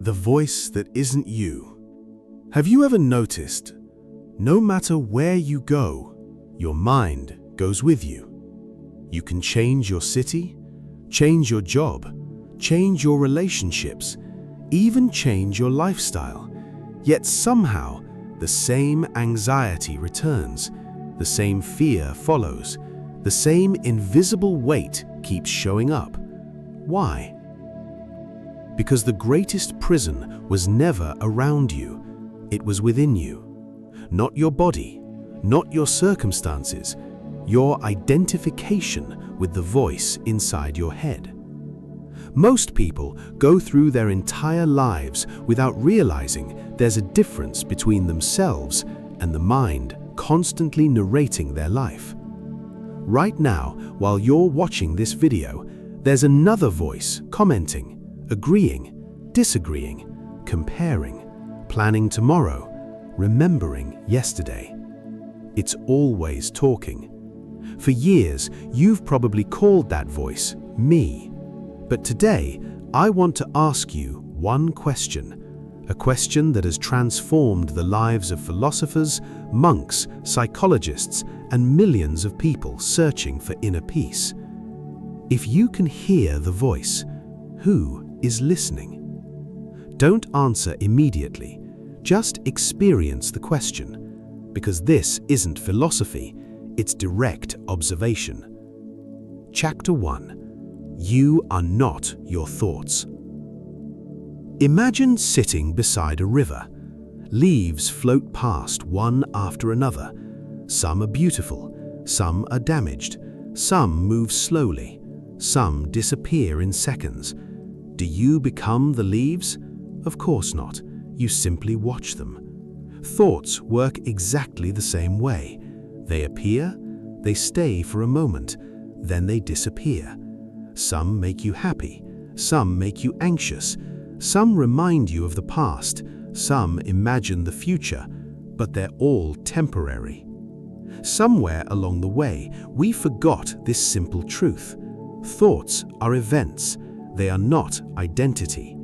The voice that isn't you. Have you ever noticed, no matter where you go, your mind goes with you? You can change your city, change your job, change your relationships, even change your lifestyle. Yet somehow, the same anxiety returns, the same fear follows, the same invisible weight keeps showing up. Why? Because the greatest prison was never around you, it was within you. Not your body, not your circumstances, your identification with the voice inside your head. Most people go through their entire lives without realizing there's a difference between themselves and the mind constantly narrating their life. Right now, while you're watching this video, there's another voice commenting, agreeing, disagreeing, comparing, planning tomorrow, remembering yesterday. It's always talking. For years, you've probably called that voice me. But today, I want to ask you one question, a question that has transformed the lives of philosophers, monks, psychologists, and millions of people searching for inner peace. If you can hear the voice, who is listening? Don't answer immediately, just experience the question, because this isn't philosophy, it's direct observation. Chapter 1. You are not your thoughts. Imagine sitting beside a river. Leaves float past one after another. Some are beautiful, some are damaged, some move slowly, some disappear in seconds. Do you become the leaves? Of course not. You simply watch them. Thoughts work exactly the same way. They appear, they stay for a moment, then they disappear. Some make you happy, some make you anxious, some remind you of the past, some imagine the future, but they're all temporary. Somewhere along the way, we forgot this simple truth. Thoughts are events, they are not identity.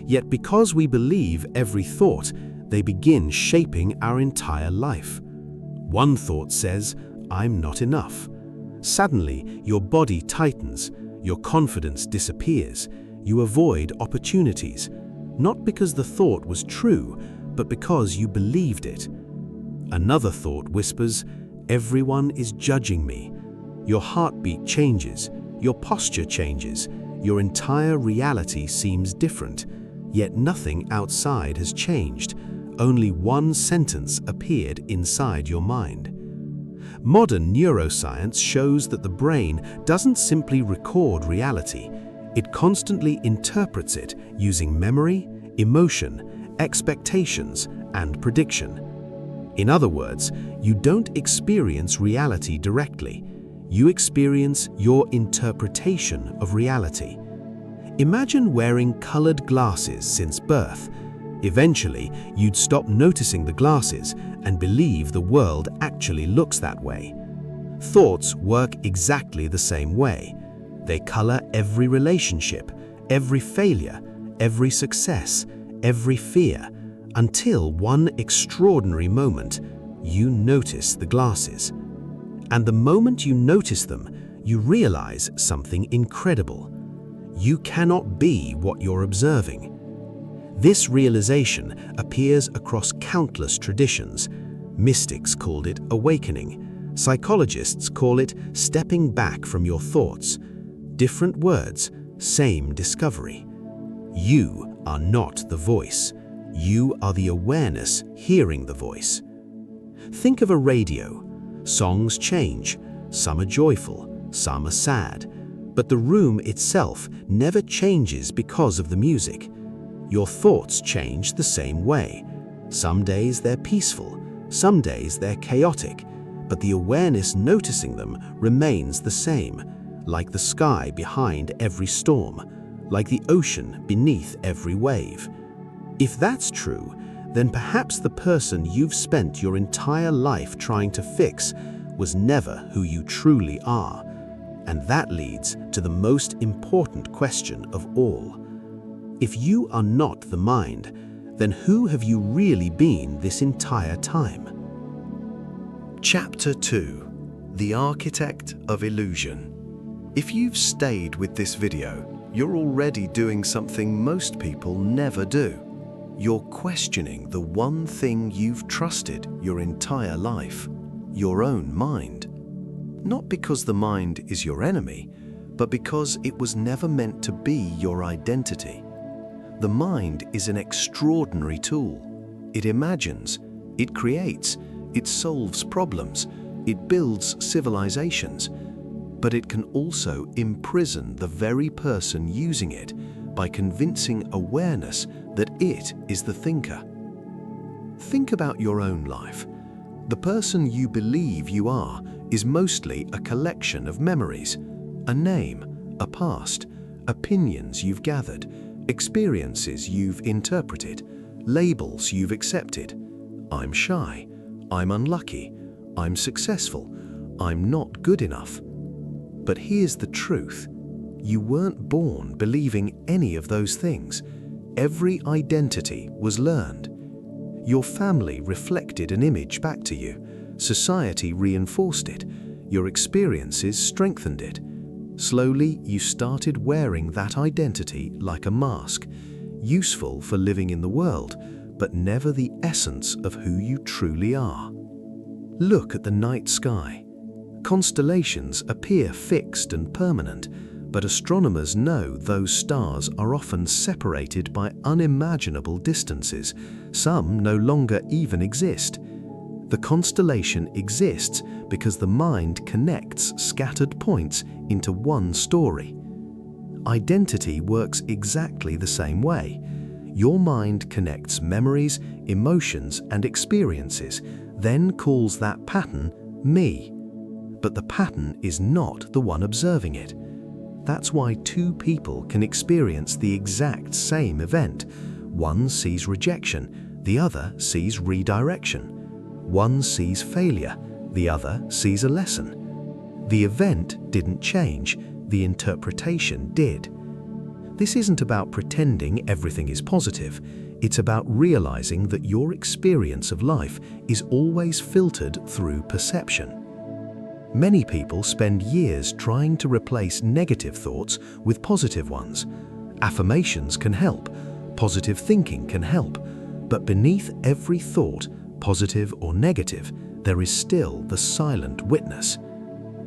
Yet because we believe every thought, they begin shaping our entire life. One thought says, "I'm not enough." Suddenly, your body tightens, your confidence disappears, you avoid opportunities, not because the thought was true, but because you believed it. Another thought whispers, "Everyone is judging me." Your heartbeat changes, your posture changes, your entire reality seems different, yet nothing outside has changed. Only one sentence appeared inside your mind. Modern neuroscience shows that the brain doesn't simply record reality, it constantly interprets it using memory, emotion, expectations, and prediction. In other words, you don't experience reality directly, you experience your interpretation of reality. Imagine wearing colored glasses since birth. Eventually, you'd stop noticing the glasses and believe the world actually looks that way. Thoughts work exactly the same way. They color every relationship, every failure, every success, every fear, until one extraordinary moment, you notice the glasses. And the moment you notice them, you realize something incredible. You cannot be what you're observing. This realization appears across countless traditions. Mystics called it awakening. Psychologists call it stepping back from your thoughts. Different words, same discovery. You are not the voice. You are the awareness hearing the voice. Think of a radio. Songs change. Some are joyful, some are sad. But the room itself never changes because of the music. Your thoughts change the same way. Some days they're peaceful, some days they're chaotic, but the awareness noticing them remains the same, like the sky behind every storm, like the ocean beneath every wave. If that's true, then perhaps the person you've spent your entire life trying to fix was never who you truly are. And that leads to the most important question of all. If you are not the mind, then who have you really been this entire time? Chapter 2: The Architect of Illusion. If you've stayed with this video, you're already doing something most people never do. You're questioning the one thing you've trusted your entire life, your own mind. Not because the mind is your enemy, but because it was never meant to be your identity. The mind is an extraordinary tool. It imagines, it creates, it solves problems, it builds civilizations, but it can also imprison the very person using it by convincing awareness that it is the thinker. Think about your own life. The person you believe you are is mostly a collection of memories, a name, a past, opinions you've gathered, experiences you've interpreted, labels you've accepted. I'm shy, I'm unlucky, I'm successful, I'm not good enough. But here's the truth. You weren't born believing any of those things. Every identity was learned. Your family reflected an image back to you. Society reinforced it. Your experiences strengthened it. Slowly, you started wearing that identity like a mask, useful for living in the world, but never the essence of who you truly are. Look at the night sky. Constellations appear fixed and permanent, but astronomers know those stars are often separated by unimaginable distances. Some no longer even exist. The constellation exists because the mind connects scattered points into one story. Identity works exactly the same way. Your mind connects memories, emotions, and experiences, then calls that pattern me. But the pattern is not the one observing it. That's why two people can experience the exact same event. One sees rejection, the other sees redirection. One sees failure, the other sees a lesson. The event didn't change, the interpretation did. This isn't about pretending everything is positive. It's about realizing that your experience of life is always filtered through perception. Many people spend years trying to replace negative thoughts with positive ones. Affirmations can help, positive thinking can help, but beneath every thought, positive or negative, there is still the silent witness.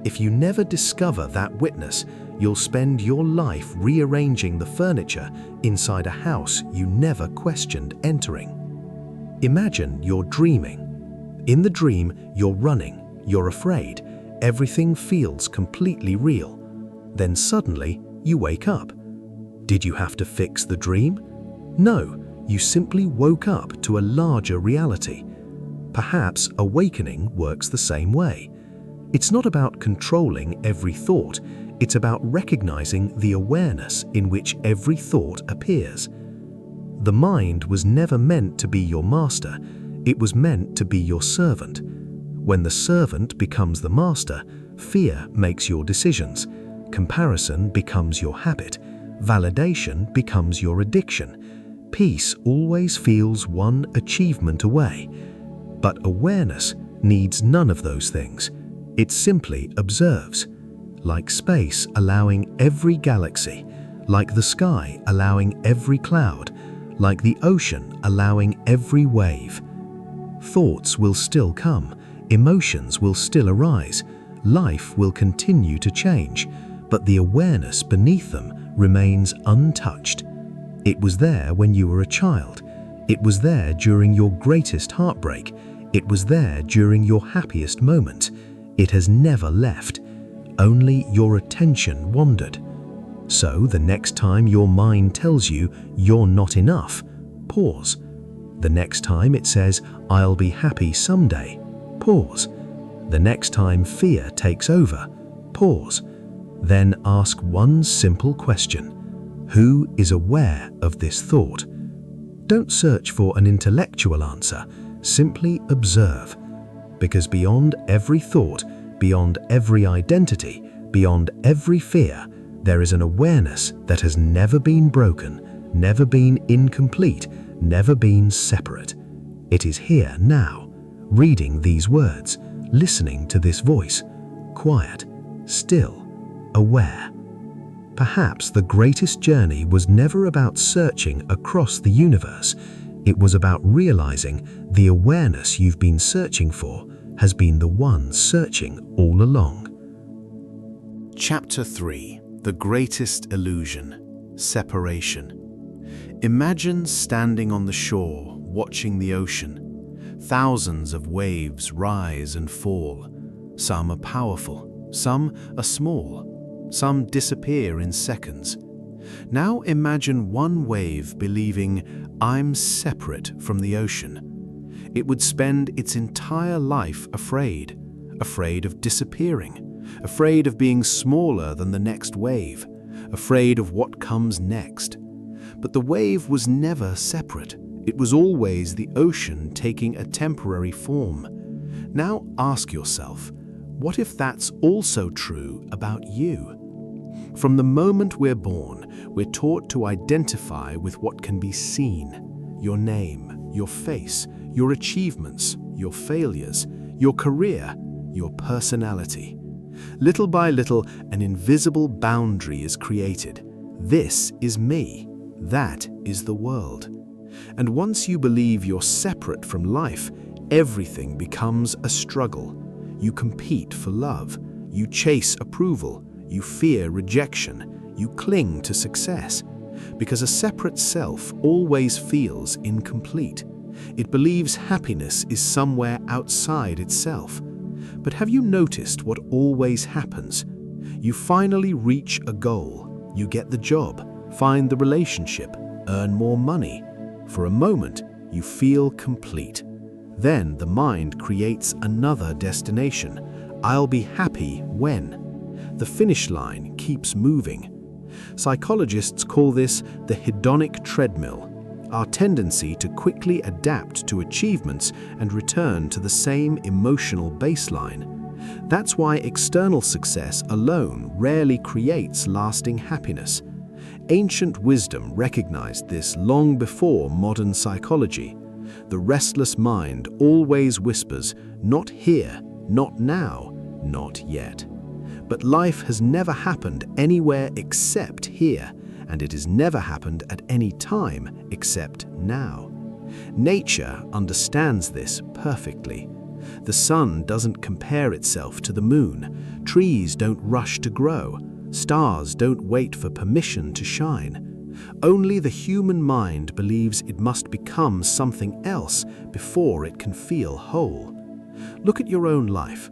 If you never discover that witness, you'll spend your life rearranging the furniture inside a house you never questioned entering. Imagine you're dreaming. In the dream, you're running, you're afraid, everything feels completely real. Then suddenly, you wake up. Did you have to fix the dream? No, you simply woke up to a larger reality. Perhaps awakening works the same way. It's not about controlling every thought, it's about recognizing the awareness in which every thought appears. The mind was never meant to be your master, it was meant to be your servant. When the servant becomes the master, fear makes your decisions, comparison becomes your habit, validation becomes your addiction. Peace always feels one achievement away. But awareness needs none of those things. It simply observes. Like space allowing every galaxy, like the sky allowing every cloud, like the ocean allowing every wave. Thoughts will still come, emotions will still arise, life will continue to change, but the awareness beneath them remains untouched. It was there when you were a child. It was there during your greatest heartbreak. It was there during your happiest moment. It has never left. Only your attention wandered. So the next time your mind tells you you're not enough, pause. The next time it says, I'll be happy someday, pause. The next time fear takes over, pause. Then ask one simple question. Who is aware of this thought? Don't search for an intellectual answer. Simply observe. Because beyond every thought, beyond every identity, beyond every fear, there is an awareness that has never been broken, never been incomplete, never been separate. It is here now, reading these words, listening to this voice, quiet, still, aware. Perhaps the greatest journey was never about searching across the universe. It was about realizing the awareness you've been searching for has been the one searching all along. Chapter 3. The Greatest Illusion: Separation. Imagine standing on the shore, watching the ocean. Thousands of waves rise and fall. Some are powerful, some are small, some disappear in seconds. Now imagine one wave believing, "I'm separate from the ocean." It would spend its entire life afraid of disappearing, afraid of being smaller than the next wave, afraid of what comes next. But the wave was never separate. It was always the ocean taking a temporary form. Now ask yourself, what if that's also true about you? From the moment we're born, we're taught to identify with what can be seen: your name, your face, your achievements, your failures, your career, your personality. Little by little, an invisible boundary is created. This is me. That is the world. And once you believe you're separate from life, everything becomes a struggle. You compete for love. You chase approval. You fear rejection. You cling to success. Because a separate self always feels incomplete. It believes happiness is somewhere outside itself. But have you noticed what always happens? You finally reach a goal. You get the job, find the relationship, earn more money. For a moment, you feel complete. Then the mind creates another destination. I'll be happy when. The finish line keeps moving. Psychologists call this the hedonic treadmill, our tendency to quickly adapt to achievements and return to the same emotional baseline. That's why external success alone rarely creates lasting happiness. Ancient wisdom recognized this long before modern psychology. The restless mind always whispers, "Not here, not now, not yet." But life has never happened anywhere except here, and it has never happened at any time except now. Nature understands this perfectly. The sun doesn't compare itself to the moon. Trees don't rush to grow. Stars don't wait for permission to shine. Only the human mind believes it must become something else before it can feel whole. Look at your own life.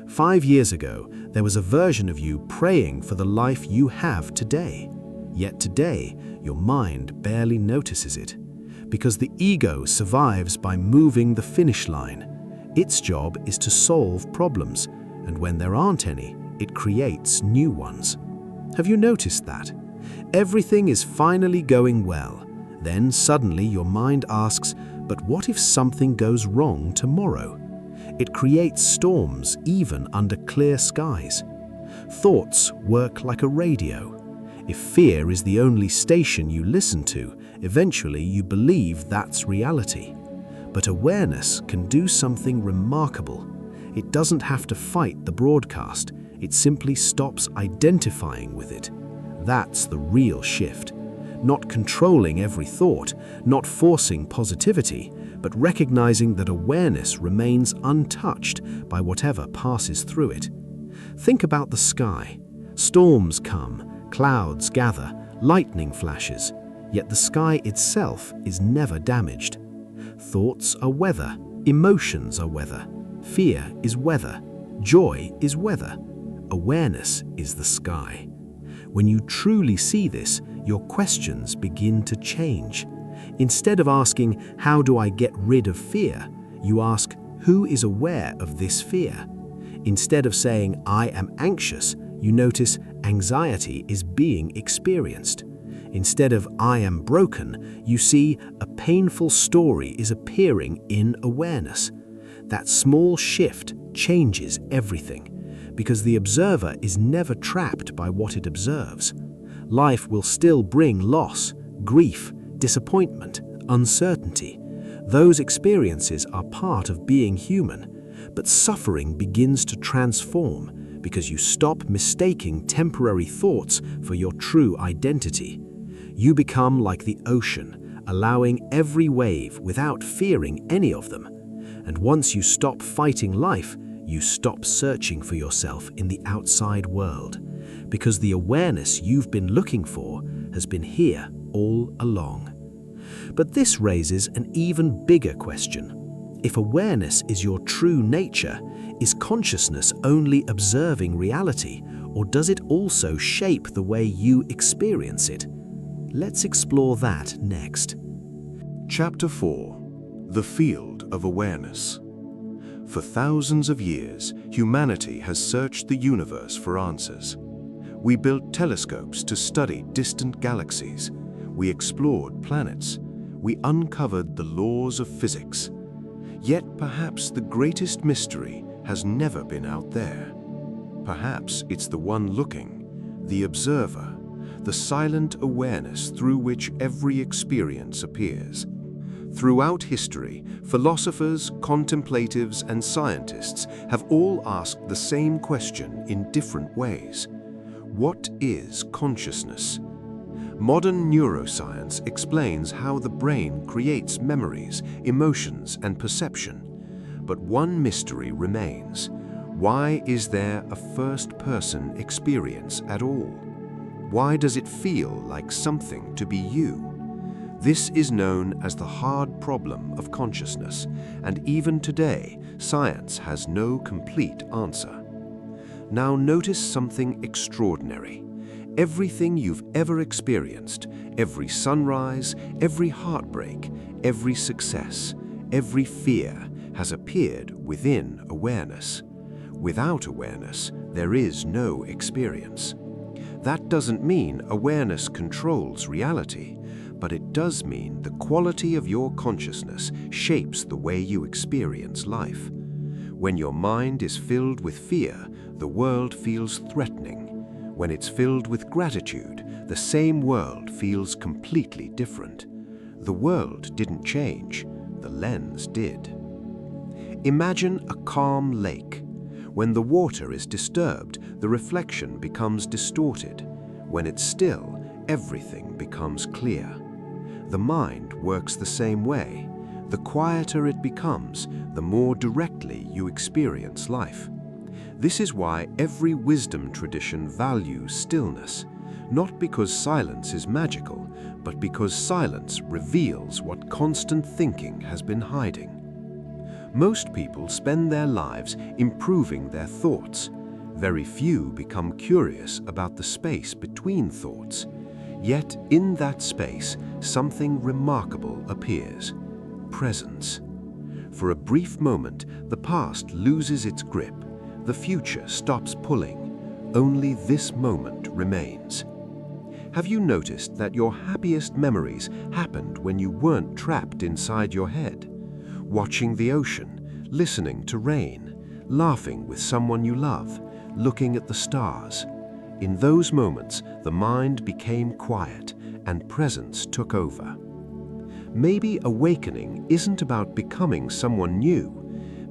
5 years ago, there was a version of you praying for the life you have today. Yet today, your mind barely notices it. Because the ego survives by moving the finish line. Its job is to solve problems, and when there aren't any, it creates new ones. Have you noticed that? Everything is finally going well. Then suddenly your mind asks, but what if something goes wrong tomorrow? It creates storms even under clear skies. Thoughts work like a radio. If fear is the only station you listen to, eventually you believe that's reality. But awareness can do something remarkable. It doesn't have to fight the broadcast. It simply stops identifying with it. That's the real shift. Not controlling every thought, not forcing positivity, but recognizing that awareness remains untouched by whatever passes through it. Think about the sky. Storms come, clouds gather, lightning flashes, yet the sky itself is never damaged. Thoughts are weather, emotions are weather, fear is weather, joy is weather, awareness is the sky. When you truly see this, your questions begin to change. Instead of asking, how do I get rid of fear? You ask, who is aware of this fear? Instead of saying, I am anxious, you notice anxiety is being experienced. Instead of I am broken, you see a painful story is appearing in awareness. That small shift changes everything, because the observer is never trapped by what it observes. Life will still bring loss, grief, disappointment, uncertainty. Those experiences are part of being human, but suffering begins to transform because you stop mistaking temporary thoughts for your true identity. You become like the ocean, allowing every wave without fearing any of them. And once you stop fighting life, you stop searching for yourself in the outside world, because the awareness you've been looking for has been here all along. But this raises an even bigger question. If awareness is your true nature, is consciousness only observing reality, or does it also shape the way you experience it? Let's explore that next. Chapter 4. The Field of Awareness. For thousands of years, humanity has searched the universe for answers. We built telescopes to study distant galaxies. We explored planets. We uncovered the laws of physics. Yet perhaps the greatest mystery has never been out there. Perhaps it's the one looking, the observer, the silent awareness through which every experience appears. Throughout history, philosophers, contemplatives, and scientists have all asked the same question in different ways. What is consciousness? Modern neuroscience explains how the brain creates memories, emotions, and perception. But one mystery remains. Why is there a first-person experience at all? Why does it feel like something to be you? This is known as the hard problem of consciousness, and even today, science has no complete answer. Now notice something extraordinary. Everything you've ever experienced, every sunrise, every heartbreak, every success, every fear, has appeared within awareness. Without awareness, there is no experience. That doesn't mean awareness controls reality, but it does mean the quality of your consciousness shapes the way you experience life. When your mind is filled with fear, the world feels threatening. When it's filled with gratitude, the same world feels completely different. The world didn't change, the lens did. Imagine a calm lake. When the water is disturbed, the reflection becomes distorted. When it's still, everything becomes clear. The mind works the same way. The quieter it becomes, the more directly you experience life. This is why every wisdom tradition values stillness, not because silence is magical, but because silence reveals what constant thinking has been hiding. Most people spend their lives improving their thoughts. Very few become curious about the space between thoughts. Yet in that space, something remarkable appears: presence. For a brief moment, the past loses its grip. The future stops pulling. Only this moment remains. Have you noticed that your happiest memories happened when you weren't trapped inside your head? Watching the ocean, listening to rain, laughing with someone you love, looking at the stars. In those moments, the mind became quiet and presence took over. Maybe awakening isn't about becoming someone new.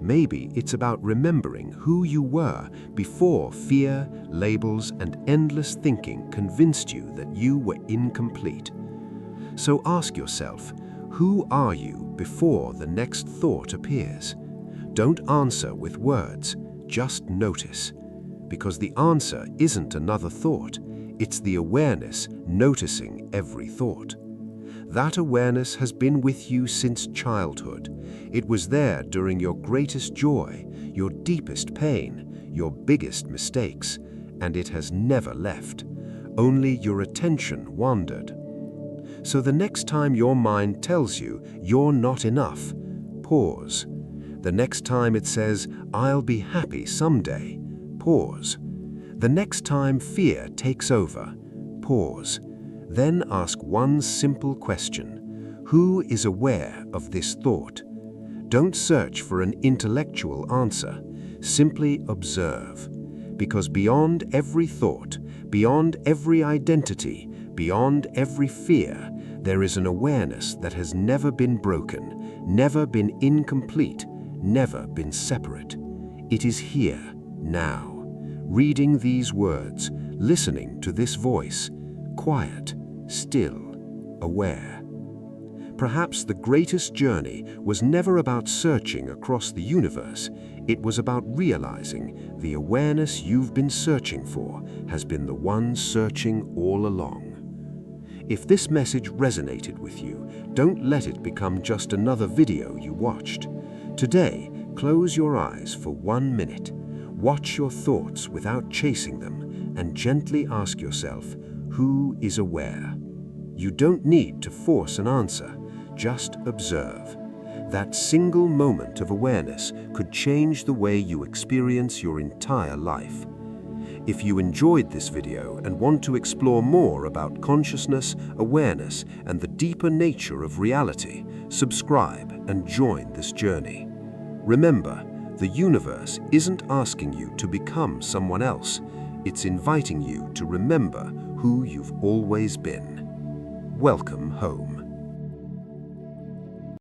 Maybe it's about remembering who you were before fear, labels, and endless thinking convinced you that you were incomplete. So ask yourself, who are you before the next thought appears? Don't answer with words, just notice. Because the answer isn't another thought, it's the awareness noticing every thought. That awareness has been with you since childhood. It was there during your greatest joy, your deepest pain, your biggest mistakes, and it has never left. Only your attention wandered. So the next time your mind tells you you're not enough, pause. The next time it says, "I'll be happy someday," pause. The next time fear takes over, pause. Then ask one simple question: who is aware of this thought? Don't search for an intellectual answer. Simply observe. Because beyond every thought, beyond every identity, beyond every fear, There is an awareness that has never been broken, never been incomplete, never been separate. It is here, now, reading these words, listening to this voice, quiet, still, aware. Perhaps the greatest journey was never about searching across the universe. It was about realizing the awareness you've been searching for has been the one searching all along. If this message resonated with you, don't let it become just another video you watched. Today, close your eyes for 1 minute. Watch your thoughts without chasing them and gently ask yourself, who is aware? You don't need to force an answer, just observe. That single moment of awareness could change the way you experience your entire life. If you enjoyed this video and want to explore more about consciousness, awareness, and the deeper nature of reality, subscribe and join this journey. Remember, the universe isn't asking you to become someone else. It's inviting you to remember who you've always been. Welcome home.